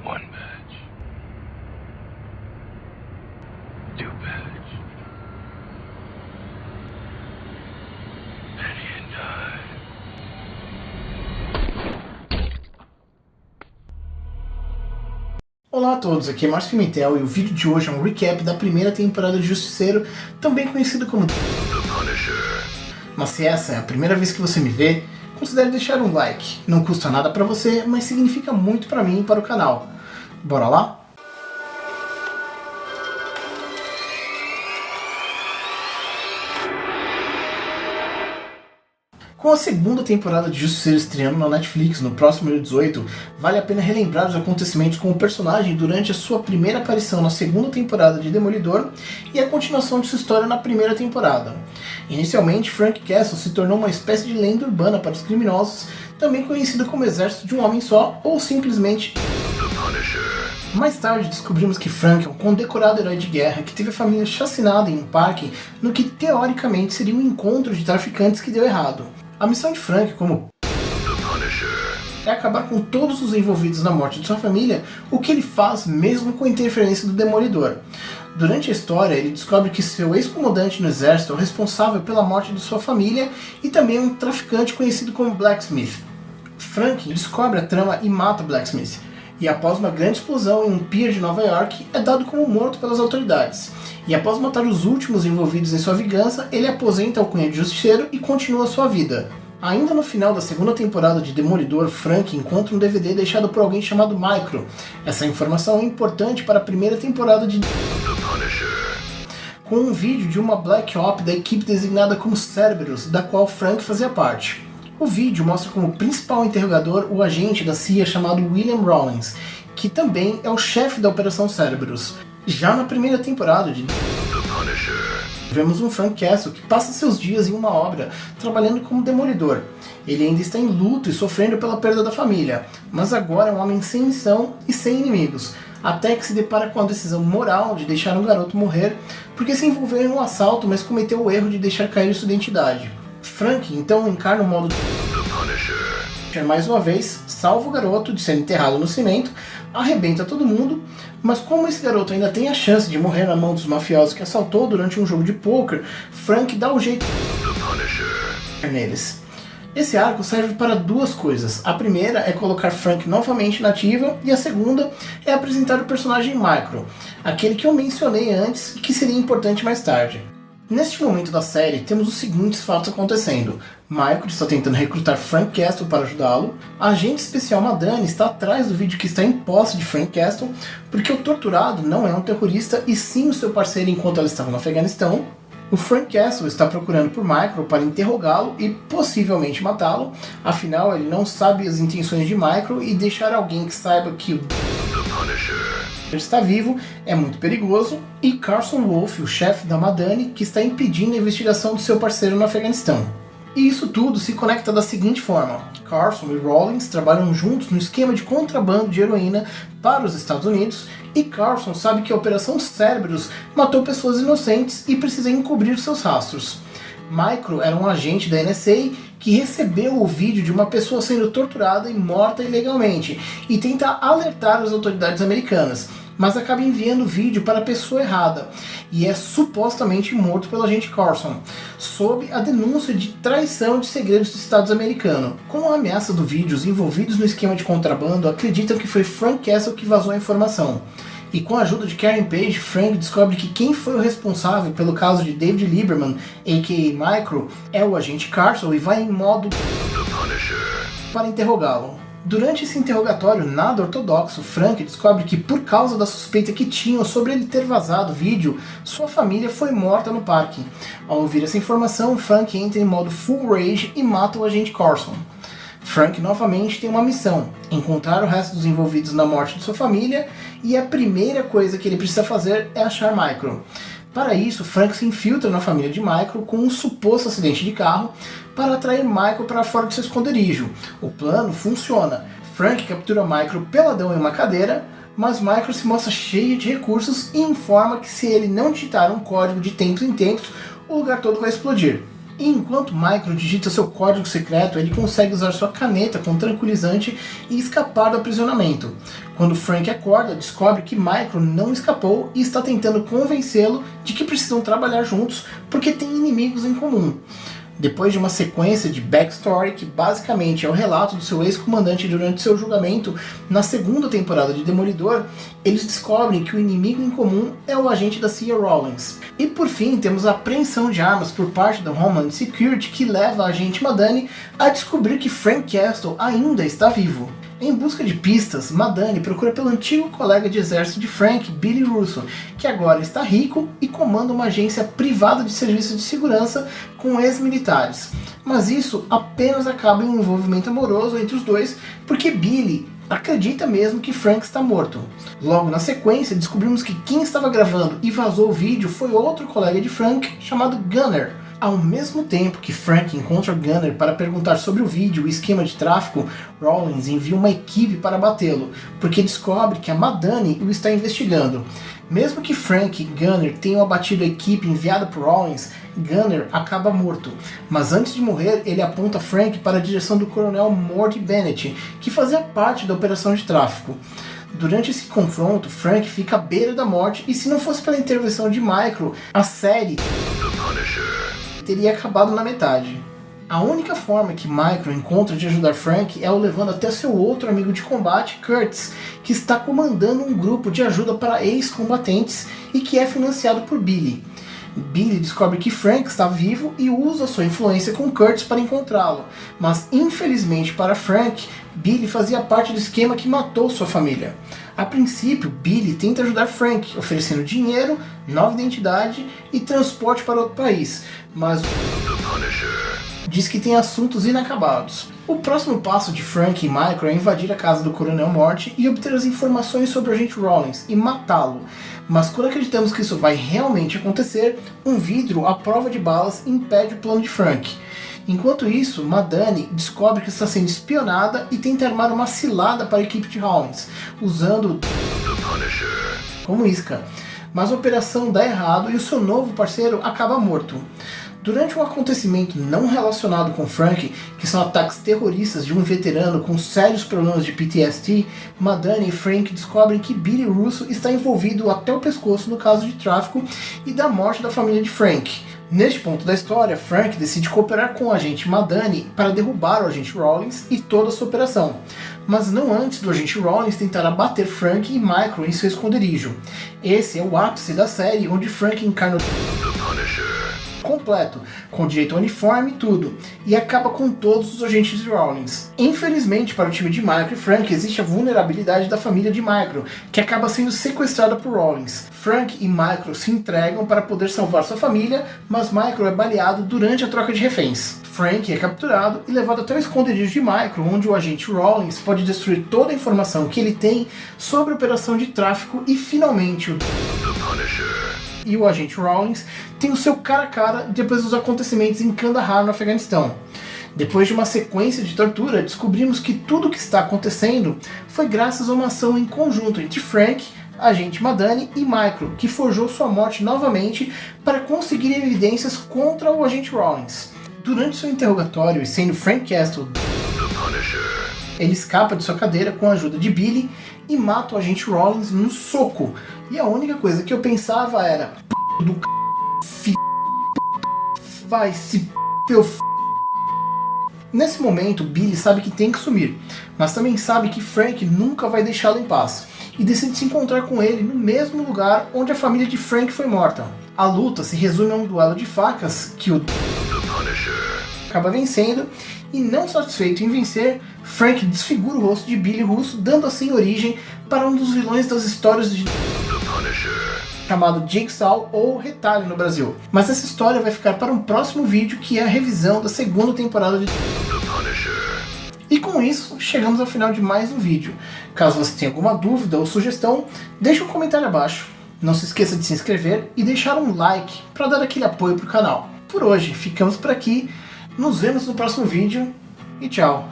One badge. Two badge. Penny and dime. Olá a todos, aqui é Márcio Pimentel e o vídeo de hoje é um recap da primeira temporada de Justiceiro, também conhecido como The Punisher. Mas se essa é a primeira vez que você me vê, considere deixar um like. Não custa nada pra você, mas significa muito pra mim e para o canal. Bora lá? Com a segunda temporada de Justiceiro estreando na Netflix no próximo dia 18, vale a pena relembrar os acontecimentos com o personagem durante a sua primeira aparição na segunda temporada de Demolidor e a continuação de sua história na primeira temporada. Inicialmente, Frank Castle se tornou uma espécie de lenda urbana para os criminosos, também conhecido como Exército de um Homem Só ou simplesmente The Punisher. Mais tarde descobrimos que Frank é um condecorado herói de guerra que teve a família chacinada em um parque no que teoricamente seria um encontro de traficantes que deu errado. A missão de Frank como The Punisher é acabar com todos os envolvidos na morte de sua família, o que ele faz mesmo com a interferência do Demolidor. Durante a história, ele descobre que seu ex-comandante no exército é o responsável pela morte de sua família e também é um traficante conhecido como Blacksmith. Frank descobre a trama e mata Blacksmith, e após uma grande explosão em um pier de Nova York, é dado como morto pelas autoridades. E após matar os últimos envolvidos em sua vingança, ele aposenta a alcunha de Justiceiro e continua sua vida. Ainda no final da segunda temporada de Demolidor, Frank encontra um DVD deixado por alguém chamado Micro. Essa informação é importante para a primeira temporada de The Punisher, com um vídeo de uma Black Op da equipe designada como Cerberus, da qual Frank fazia parte. O vídeo mostra como principal interrogador o agente da CIA chamado William Rawlins, que também é o chefe da Operação Cerberus. Já na primeira temporada de The Punisher, vemos um Frank Castle que passa seus dias em uma obra trabalhando como demolidor. Ele ainda está em luto e sofrendo pela perda da família, mas agora é um homem sem missão e sem inimigos, até que se depara com a decisão moral de deixar um garoto morrer porque se envolveu em um assalto, mas cometeu o erro de deixar cair sua identidade. Frank então encarna o modo The Punisher. Mais uma vez, salva o garoto de ser enterrado no cimento, arrebenta todo mundo, mas como esse garoto ainda tem a chance de morrer na mão dos mafiosos que assaltou durante um jogo de poker, Frank dá o jeito The Punisher neles. Esse arco serve para duas coisas. A primeira é colocar Frank novamente na ativa, e a segunda é apresentar o personagem Micro, aquele que eu mencionei antes e que seria importante mais tarde. Neste momento da série, temos os seguintes fatos acontecendo. Micro está tentando recrutar Frank Castle para ajudá-lo. A agente especial Madani está atrás do vídeo que está em posse de Frank Castle, porque o torturado não é um terrorista e sim o seu parceiro enquanto ela estava no Afeganistão. O Frank Castle está procurando por Micro para interrogá-lo e possivelmente matá-lo, afinal ele não sabe as intenções de Micro e deixar alguém que saiba que o The Punisher está vivo é muito perigoso, e Carson Wolf, o chefe da Madani, que está impedindo a investigação do seu parceiro no Afeganistão. E isso tudo se conecta da seguinte forma: Carson e Rawlins trabalham juntos no esquema de contrabando de heroína para os Estados Unidos, e Carson sabe que a Operação Cerberus matou pessoas inocentes e precisa encobrir seus rastros. Micro era um agente da NSA que recebeu o vídeo de uma pessoa sendo torturada e morta ilegalmente e tenta alertar as autoridades americanas, mas acaba enviando o vídeo para a pessoa errada e é supostamente morto pelo agente Carson, sob a denúncia de traição de segredos do Estado americano. Com a ameaça do vídeo, os envolvidos no esquema de contrabando acreditam que foi Frank Castle que vazou a informação. E com a ajuda de Karen Page, Frank descobre que quem foi o responsável pelo caso de David Lieberman, a.k.a. Micro, é o agente Carson, e vai em modo The Punisher para interrogá-lo. Durante esse interrogatório nada ortodoxo, Frank descobre que por causa da suspeita que tinham sobre ele ter vazado o vídeo, sua família foi morta no parque. Ao ouvir essa informação, Frank entra em modo Full Rage e mata o agente Carson. Frank novamente tem uma missão: encontrar o resto dos envolvidos na morte de sua família, e a primeira coisa que ele precisa fazer é achar Micro. Para isso, Frank se infiltra na família de Micro com um suposto acidente de carro para atrair Micro para fora de seu esconderijo. O plano funciona. Frank captura Micro peladão em uma cadeira, mas Micro se mostra cheio de recursos e informa que se ele não digitar um código de tempos em tempos, o lugar todo vai explodir. E enquanto Micro digita seu código secreto, ele consegue usar sua caneta com tranquilizante e escapar do aprisionamento. Quando Frank acorda, descobre que Micro não escapou e está tentando convencê-lo de que precisam trabalhar juntos porque têm inimigos em comum. Depois de uma sequência de backstory, que basicamente é o relato do seu ex-comandante durante seu julgamento na segunda temporada de Demolidor, eles descobrem que o inimigo em comum é o agente da CIA Rawlins. E por fim, temos a apreensão de armas por parte da Homeland Security, que leva a agente Madani a descobrir que Frank Castle ainda está vivo. Em busca de pistas, Madani procura pelo antigo colega de exército de Frank, Billy Russo, que agora está rico e comanda uma agência privada de serviços de segurança com ex-militares. Mas isso apenas acaba em um envolvimento amoroso entre os dois, porque Billy acredita mesmo que Frank está morto. Logo na sequência, descobrimos que quem estava gravando e vazou o vídeo foi outro colega de Frank, chamado Gunner. Ao mesmo tempo que Frank encontra Gunner para perguntar sobre o vídeo e o esquema de tráfico, Rawlins envia uma equipe para batê-lo, porque descobre que a Madani o está investigando. Mesmo que Frank e Gunner tenham abatido a equipe enviada por Rawlins, Gunner acaba morto. Mas antes de morrer, ele aponta Frank para a direção do coronel Morty Bennett, que fazia parte da operação de tráfico. Durante esse confronto, Frank fica à beira da morte e se não fosse pela intervenção de Micro, a série teria acabado na metade. A única forma que Micro encontra de ajudar Frank é o levando até seu outro amigo de combate, Curtis, que está comandando um grupo de ajuda para ex-combatentes e que é financiado por Billy. Billy descobre que Frank está vivo e usa sua influência com Curtis para encontrá-lo, mas infelizmente para Frank, Billy fazia parte do esquema que matou sua família. A princípio, Billy tenta ajudar Frank, oferecendo dinheiro, nova identidade e transporte para outro país, mas diz que tem assuntos inacabados. O próximo passo de Frank e Micro é invadir a casa do Coronel Morty e obter as informações sobre o agente Rawlins e matá-lo. Mas quando acreditamos que isso vai realmente acontecer, um vidro à prova de balas impede o plano de Frank. Enquanto isso, Madani descobre que está sendo espionada e tenta armar uma cilada para a equipe de Rawlins, usando como isca. Mas a operação dá errado e o seu novo parceiro acaba morto. Durante um acontecimento não relacionado com Frank, que são ataques terroristas de um veterano com sérios problemas de PTSD, Madani e Frank descobrem que Billy Russo está envolvido até o pescoço no caso de tráfico e da morte da família de Frank. Neste ponto da história, Frank decide cooperar com o agente Madani para derrubar o agente Rawlins e toda a sua operação, mas não antes do agente Rawlins tentar abater Frank e Micro em seu esconderijo. Esse é o ápice da série, onde Frank encarna o completo, com direito ao uniforme e tudo, e acaba com todos os agentes de Rawlins. Infelizmente para o time de Micro e Frank existe a vulnerabilidade da família de Micro, que acaba sendo sequestrada por Rawlins. Frank e Micro se entregam para poder salvar sua família, mas Micro é baleado durante a troca de reféns. Frank é capturado e levado até o esconderijo de Micro, onde o agente Rawlins pode destruir toda a informação que ele tem sobre a operação de tráfico e finalmente o agente Rawlins tem o seu cara a cara depois dos acontecimentos em Kandahar, no Afeganistão. Depois de uma sequência de tortura, descobrimos que tudo o que está acontecendo foi graças a uma ação em conjunto entre Frank, agente Madani e Micro, que forjou sua morte novamente para conseguir evidências contra o agente Rawlins. Durante seu interrogatório e sendo Frank Castle, ele escapa de sua cadeira com a ajuda de Billy e mata o agente Rawlins no soco. E a única coisa que eu pensava era: do vai se teu Nesse momento, Billy sabe que tem que sumir, mas também sabe que Frank nunca vai deixá-lo em paz, e decide se encontrar com ele no mesmo lugar onde a família de Frank foi morta. A luta se resume a um duelo de facas que o acaba vencendo, e não satisfeito em vencer, Frank desfigura o rosto de Billy Russo, dando assim origem para um dos vilões das histórias de chamado Jigsaw ou Retalho no Brasil. Mas essa história vai ficar para um próximo vídeo, que é a revisão da segunda temporada de E com isso, chegamos ao final de mais um vídeo. Caso você tenha alguma dúvida ou sugestão, deixe um comentário abaixo. Não se esqueça de se inscrever e deixar um like para dar aquele apoio para o canal. Por hoje, ficamos por aqui. Nos vemos no próximo vídeo e tchau!